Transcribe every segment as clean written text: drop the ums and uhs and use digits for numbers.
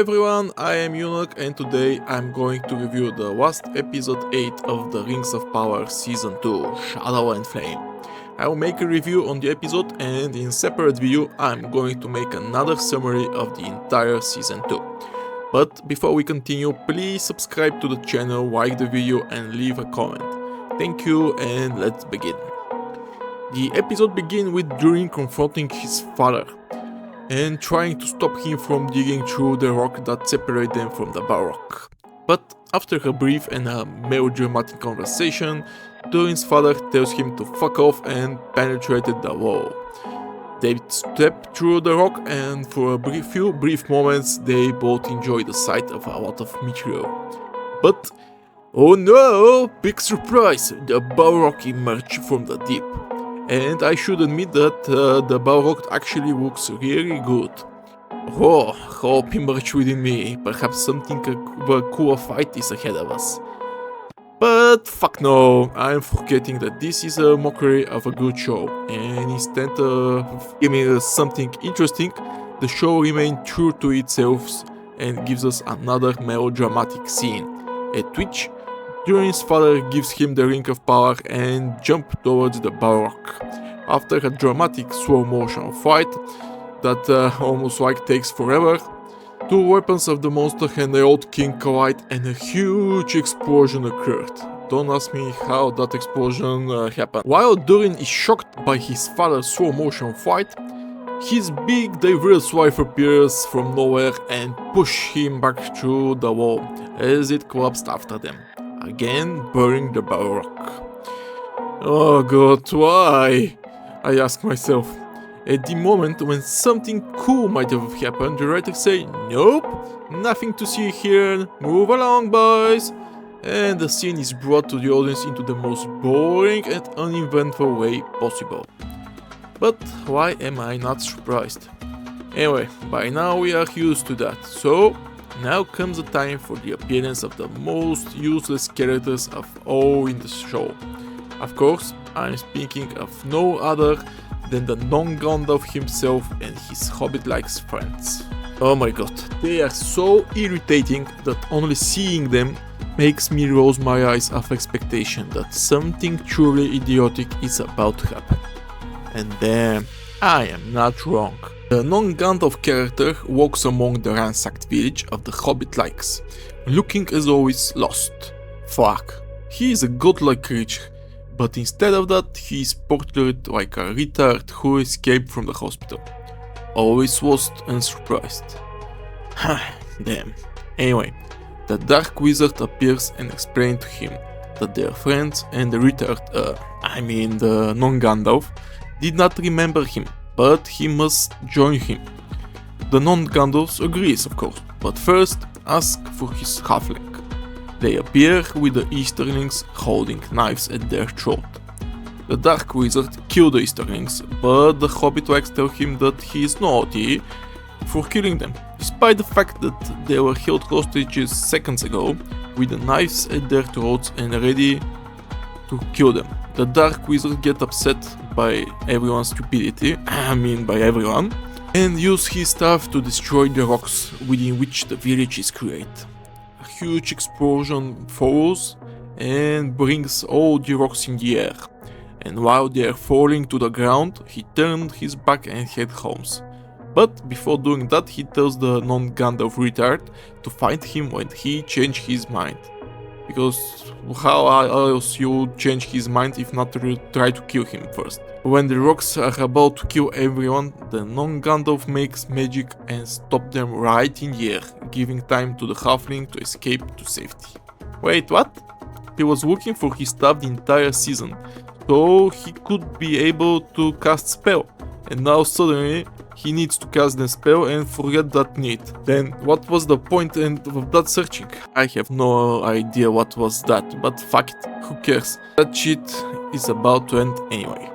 everyone, I am Eunuch and today I'm going to review the last episode 8 of the Rings of Power Season 2, Shadow and Flame. I will make a review on the episode and in separate video I'm going to make another summary of the entire Season 2. But before we continue, please subscribe to the channel, like the video and leave a comment. Thank you and let's begin. The episode begins with Durin confronting his father and trying to stop him from digging through the rock that separates them from the Balrog. But after a brief and a melodramatic conversation, Durin's father tells him to fuck off and penetrated the wall. They step through the rock and for a few brief moments they both enjoy the sight of a lot of meteor. But oh no! Big surprise! The Balrog emerged from the deep. And I should admit that the Balrog actually looks really good. Oh, hope emerged within me. Perhaps something of a cool fight is ahead of us. But fuck no, I'm forgetting that this is a mockery of a good show. And instead of giving us something interesting, the show remains true to itself and gives us another melodramatic scene, at which Durin's father gives him the Ring of Power and jumps towards the Balrog. After a dramatic slow motion fight that almost like takes forever, two weapons of the monster and the old king collide and a huge explosion occurred. Don't ask me how that explosion happened. While Durin is shocked by his father's slow motion fight, his big diverse wife appears from nowhere and pushes him back through the wall as it collapsed after them, again burying the Balrog. Oh god, why? I ask myself. At the moment when something cool might have happened, the writers say, nope, nothing to see here, move along boys. And the scene is brought to the audience into the most boring and uneventful way possible. But why am I not surprised? Anyway, by now we are used to that, so now comes the time for the appearance of the most useless characters of all in the show. Of course, I'm speaking of no other than the non-Gandalf himself and his hobbit-like friends. Oh my god, they are so irritating that only seeing them makes me roll my eyes of expectation that something truly idiotic is about to happen. And damn, I am not wrong. The non-Gandalf character walks among the ransacked village of the Hobbit-likes, looking as always lost. Fuck, he is a godlike creature, but instead of that he is portrayed like a retard who escaped from the hospital. Always lost and surprised. Damn. Anyway, the Dark Wizard appears and explains to him that their friends and the retard, the non-Gandalf, did not remember him, but he must join him. The non-Gandalf agrees, of course, but first asks for his halfling. They appear with the Easterlings holding knives at their throat. The Dark Wizard kills the Easterlings, but the Hobbit-likes tell him that he is naughty for killing them, despite the fact that they were held hostages seconds ago with the knives at their throats and ready to kill them. The Dark Wizard gets upset by everyone's stupidity, by everyone, and uses his staff to destroy the rocks within which the village is created. A huge explosion follows and brings all the rocks in the air, and while they are falling to the ground, he turns his back and heads home. But before doing that, he tells the non-Gandalf retard to find him when he changes his mind. Because how else you change his mind if not to try to kill him first? When the rocks are about to kill everyone, the non-Gandalf makes magic and stops them right in the air, giving time to the halfling to escape to safety. Wait, what? He was looking for his staff the entire season, so he could be able to cast spell, and now suddenly he needs to cast the spell and forget that need. Then what was the point of that searching? I have no idea what was that, but fuck it, who cares? That shit is about to end anyway.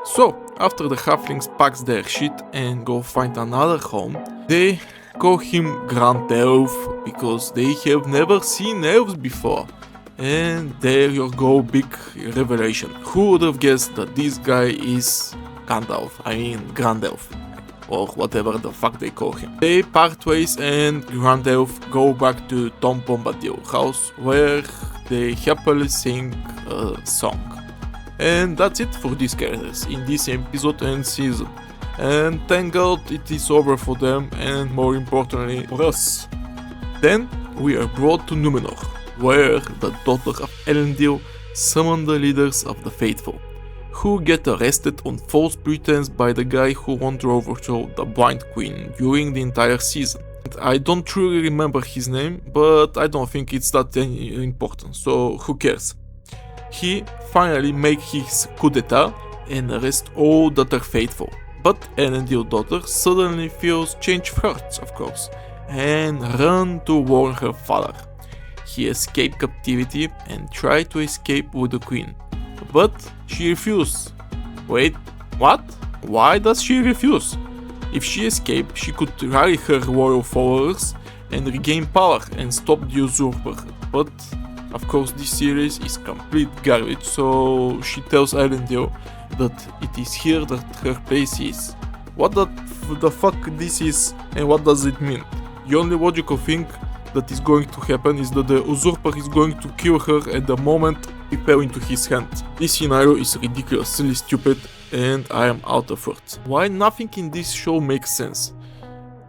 So, after the halflings packs their shit and go find another home, they call him Grand Elf because they have never seen elves before. And there you go, big revelation. Who would have guessed that this guy is Grand Elf? or whatever the fuck they call him. They part ways and Grand Elf go back to Tom Bombadil's house where they happily sing a song. And that's it for these characters in this episode and season. And thank God it is over for them and more importantly for us. Then we are brought to Numenor, where the daughter of Elendil summoned the leaders of the faithful, who get arrested on false pretense by the guy who won to overthrow the Blind Queen during the entire season. I don't truly remember his name, but I don't think it's that important, so who cares. He finally makes his coup d'etat and arrests all that are faithful, but Elendil's daughter suddenly feels change of hearts, of course, and run to warn her father. He escaped captivity and tried to escape with the queen, but she refused. Wait, what? Why does she refuse? If she escaped, she could rally her royal followers and regain power and stop the usurper, but of course this series is complete garbage, so she tells Elendil that it is here that her place is. What the fuck this is and what does it mean? The only logical thing that is going to happen is that the usurper is going to kill her at the moment he fell into his hand. This scenario is ridiculously stupid and I am out of words. Why nothing in this show makes sense?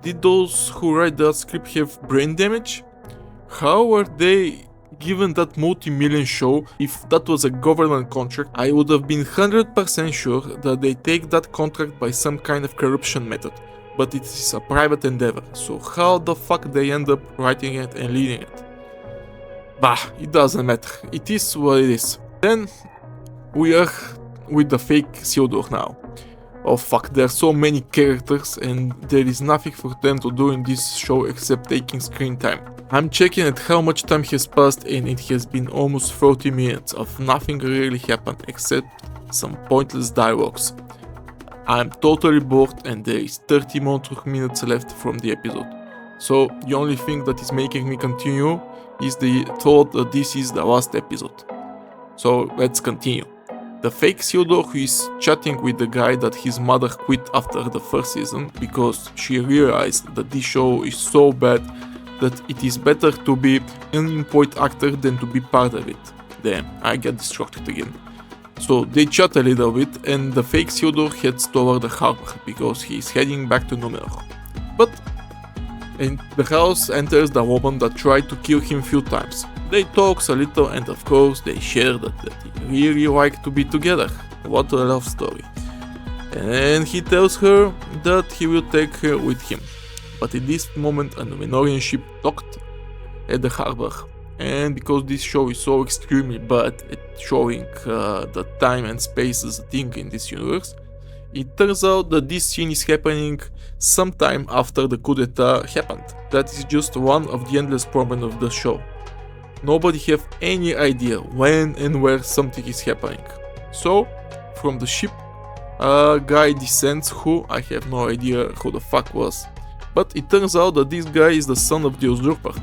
Did those who write that script have brain damage? How were they given that multi-million show? If that was a government contract, I would have been 100% sure that they take that contract by some kind of corruption method. But it is a private endeavor, so how the fuck they end up writing it and leading it? Bah, it doesn't matter, it is what it is. Then we are with the fake Isildur now. Oh fuck, there are so many characters and there is nothing for them to do in this show except taking screen time. I'm checking at how much time has passed and it has been almost 40 minutes of nothing really happened except some pointless dialogues. I'm totally bored and there is 30 more minutes left from the episode. So the only thing that is making me continue is the thought that this is the last episode. So let's continue. The fake Isildur who is chatting with the guy that his mother quit after the first season because she realized that this show is so bad that it is better to be an unemployed actor than to be part of it. Damn, I get distracted again. So they chat a little bit and the fake Isildur heads toward the harbor because he is heading back to Numenor. But in the house enters the woman that tried to kill him few times. They talk a little and of course they share that they really like to be together. What a love story. And he tells her that he will take her with him. But in this moment a Numenorian ship docked at the harbor. And because this show is so extremely bad at showing the time and space as a thing in this universe, it turns out that this scene is happening sometime after the coup d'etat happened. That is just one of the endless problems of the show. Nobody have any idea when and where something is happening. So, from the ship, a guy descends who I have no idea who the fuck was. But it turns out that this guy is the son of the usurper.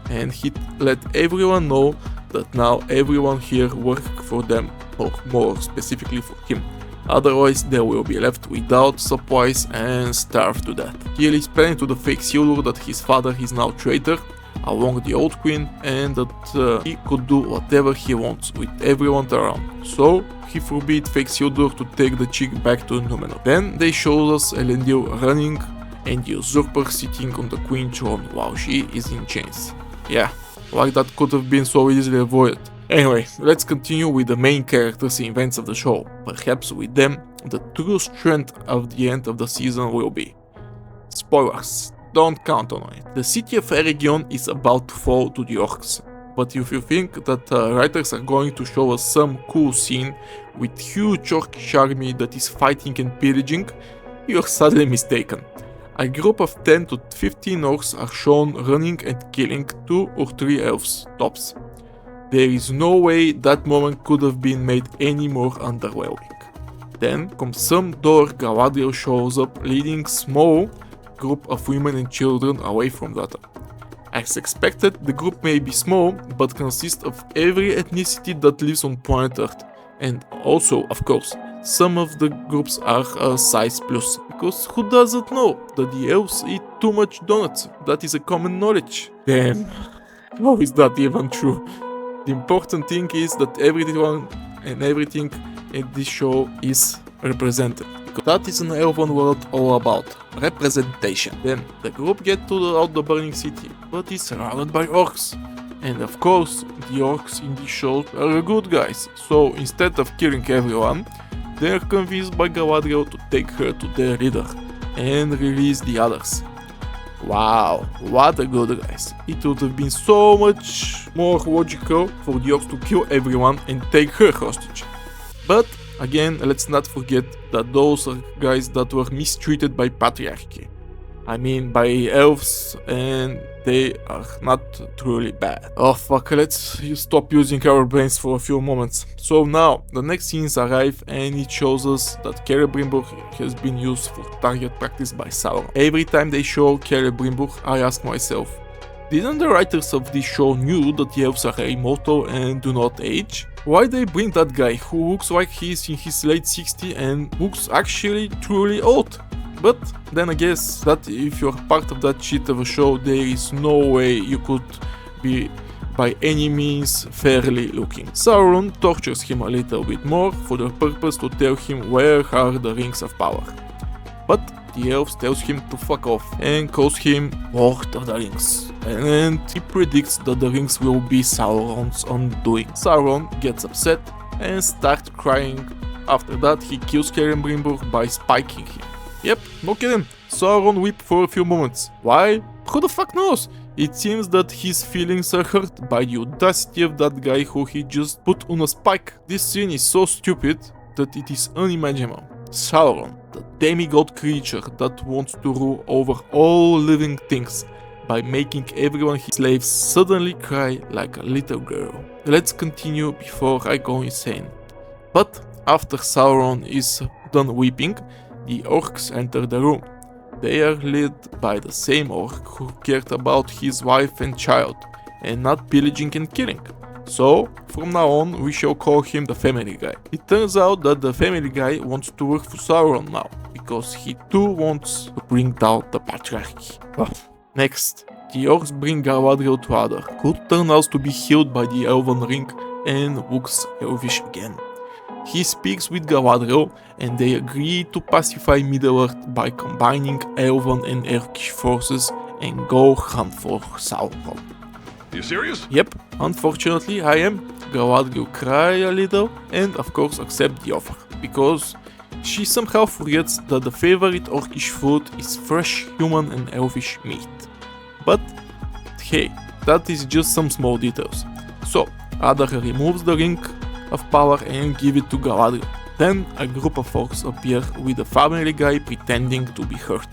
And he let everyone know that now everyone here works for them, or more specifically for him. Otherwise they will be left without supplies and starve to death. He is explaining to the fake Isildur that his father is now traitor along the old queen and that he could do whatever he wants with everyone around. So he forbid fake Isildur to take the chick back to Numenor. Then they show us Elendil running and the usurper sitting on the queen throne while she is in chains. Yeah, like that could have been so easily avoided. Anyway, let's continue with the main characters and events of the show. Perhaps with them, the true strength of the end of the season will be. Spoilers, don't count on it. The city of Eregion is about to fall to the orcs. But if you think that writers are going to show us some cool scene with huge orcish army that is fighting and pillaging, you're sadly mistaken. A group of 10 to 15 orcs are shown running and killing 2 or 3 elves, tops. There is no way that moment could have been made any more underwhelming. Then comes some door Galadriel shows up leading small group of women and children away from that. As expected, the group may be small, but consists of every ethnicity that lives on planet Earth. And also, of course, some of the groups are a size plus, because who doesn't know that the elves eat too much donuts? That is a common knowledge. Damn, how is that even true? The important thing is that everyone and everything in this show is represented. Because that is an elven world all about representation. Then the group get out the burning city, but it's surrounded by orcs. And of course, the orcs in this show are good guys. So instead of killing everyone, they are convinced by Galadriel to take her to their leader and release the others. Wow, what a good guys. It would have been so much more logical for the orcs to kill everyone and take her hostage. But again, let's not forget that those are guys that were mistreated by patriarchy. I mean by elves, and they are not truly bad. Oh fuck, let's stop using our brains for a few moments. So now, the next scenes arrive and it shows us that Celebrimbor has been used for target practice by Sauron. Every time they show Celebrimbor, I ask myself, didn't the writers of this show knew that the elves are immortal and do not age? Why they bring that guy who looks like he's in his late 60s and looks actually truly old? But then I guess that if you're part of that shit of a show, there is no way you could be by any means fairly looking. Sauron tortures him a little bit more for the purpose to tell him where are the rings of power. But the elves tells him to fuck off and calls him Lord of the Rings. And he predicts that the rings will be Sauron's undoing. Sauron gets upset and starts crying. After that he kills Celebrimbor by spiking him. Yep, no kidding. Sauron wept for a few moments. Why? Who the fuck knows? It seems that his feelings are hurt by the audacity of that guy who he just put on a spike. This scene is so stupid that it is unimaginable. Sauron, the demigod creature that wants to rule over all living things by making everyone his slaves, suddenly cry like a little girl. Let's continue before I go insane. But after Sauron is done weeping, the orcs enter the room. They are led by the same orc who cared about his wife and child, and not pillaging and killing. So, from now on, we shall call him the family guy. It turns out that the family guy wants to work for Sauron now, because he too wants to bring down the patriarchy. Next, the orcs bring Galadriel to Adar, who turns out to be healed by the elven ring and looks elvish again. He speaks with Galadriel and they agree to pacify Middle-earth by combining elven and orcish forces and go hunt for Sauron. You serious? Yep, unfortunately I am. Galadriel cry a little and of course accept the offer, because she somehow forgets that the favorite orcish food is fresh human and elvish meat. But hey, that is just some small details. So, Adar removes the ring of power and give it to Galadriel. Then a group of orcs appear with the family guy pretending to be hurt.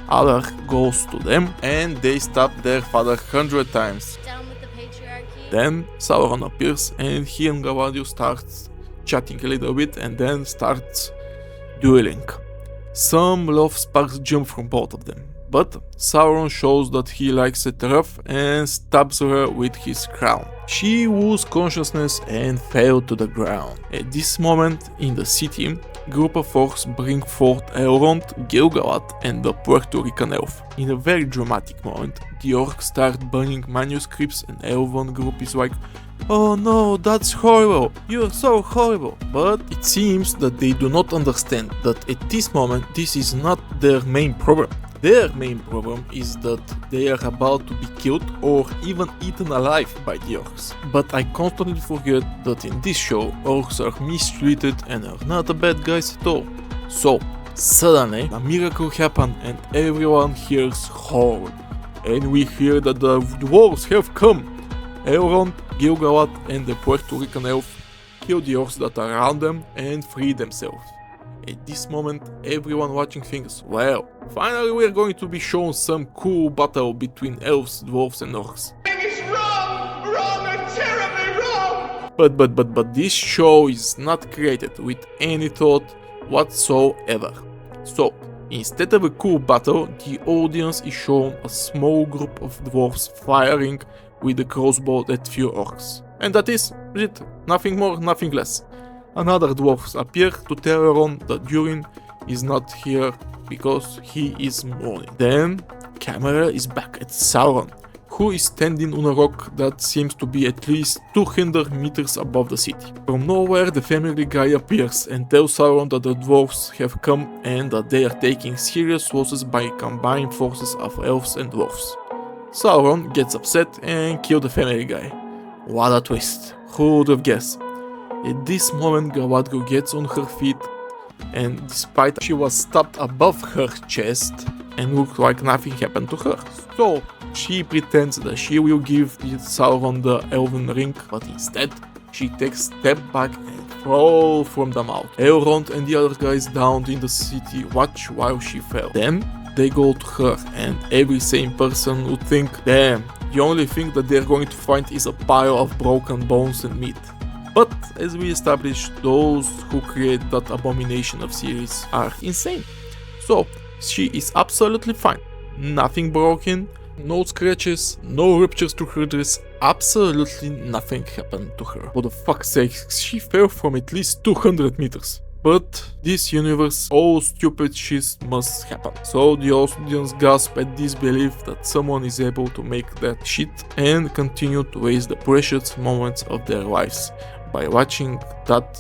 Adar goes to them and they stab their father 100 times. Down with the patriarchy. Then Sauron appears and he and Galadriel starts chatting a little bit and then starts dueling. Some love sparks jump from both of them, but Sauron shows that he likes it rough and stabs her with his crown. She loses consciousness and fell to the ground. At this moment in the city, group of orcs bring forth Elrond, Gil-galad and the Puerto Rican elf. In a very dramatic moment, the orcs start burning manuscripts and elven group is like, "Oh no, that's horrible, you're so horrible." But it seems that they do not understand that at this moment this is not their main problem. Their main problem is that they are about to be killed or even eaten alive by the orcs. But I constantly forget that in this show, orcs are mistreated and are not the bad guys at all. So, suddenly, a miracle happened and everyone hears horror. And we hear that the dwarves have come. Elrond, Gil-galad and the Puerto Rican elf kill the orcs that are around them and free themselves. At this moment, everyone watching thinks, well, finally we're going to be shown some cool battle between elves, dwarves and orcs. It's wrong and terribly wrong. But this show is not created with any thought whatsoever. So, instead of a cool battle, the audience is shown a small group of dwarves firing with a crossbow at few orcs. And that is it, nothing more, nothing less. Another dwarfs appear to tell Elrond that Durin is not here because he is mourning. Then camera is back at Sauron, who is standing on a rock that seems to be at least 200 meters above the city. From nowhere the family guy appears and tells Sauron that the dwarves have come and that they are taking serious losses by combined forces of elves and dwarves. Sauron gets upset and kills the family guy. What a twist, who would have guessed? At this moment Galadriel gets on her feet, and despite she was stabbed above her chest and looked like nothing happened to her. So she pretends that she will give Sauron the Elven Ring, but instead she takes a step back and falls from the mouth. Elrond and the other guys down in the city watch while she fell. Then they go to her, and every sane person would think, damn, the only thing that they're going to find is a pile of broken bones and meat. But as we established, those who create that abomination of series are insane. So she is absolutely fine. Nothing broken, no scratches, no ruptures to her dress, absolutely nothing happened to her. For the fuck's sake, she fell from at least 200 meters. But this universe, all stupid shit must happen. So the audience gasp at disbelief that someone is able to make that shit and continue to waste the precious moments of their lives by watching that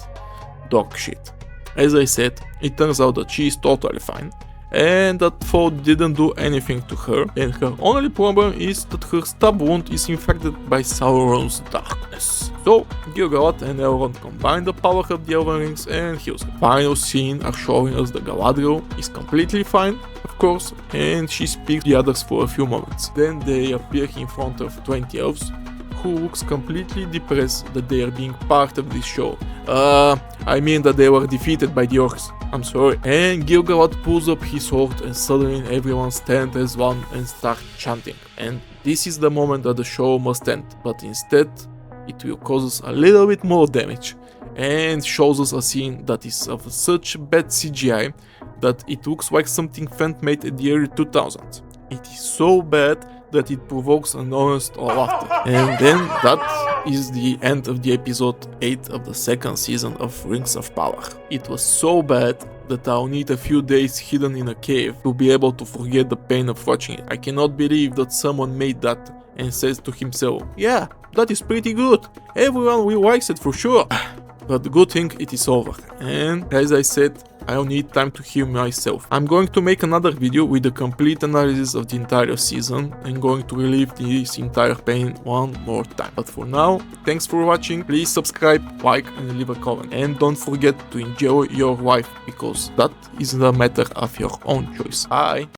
dog shit. As I said, it turns out that she is totally fine, and that Thor didn't do anything to her, and her only problem is that her stab wound is infected by Sauron's darkness. So Gil-galad and Elrond combine the power of the Elven Rings and heals her. Final scene are showing us that Galadriel is completely fine, of course, and she speaks to the others for a few moments. Then they appear in front of 20 elves, who looks completely depressed that they are being part of this show. I mean that they were defeated by the orcs. I'm sorry. And Gil-galad pulls up his sword and suddenly everyone stands as one and starts chanting. And this is the moment that the show must end, but instead it will cause us a little bit more damage and shows us a scene that is of such bad CGI that it looks like something fan made at the early 2000s. It is so bad that it provokes an honest laughter. And then that is the end of the episode 8 of the second season of Rings of Power. It was so bad that I'll need a few days hidden in a cave to be able to forget the pain of watching it. I cannot believe that someone made that and says to himself, yeah, that is pretty good, everyone will like it for sure. But the good thing, it is over. And as I said, I'll need time to heal myself. I'm going to make another video with a complete analysis of the entire season and going to relieve this entire pain one more time. But for now, thanks for watching, please subscribe, like and leave a comment. And don't forget to enjoy your life, because that is a matter of your own choice. Bye!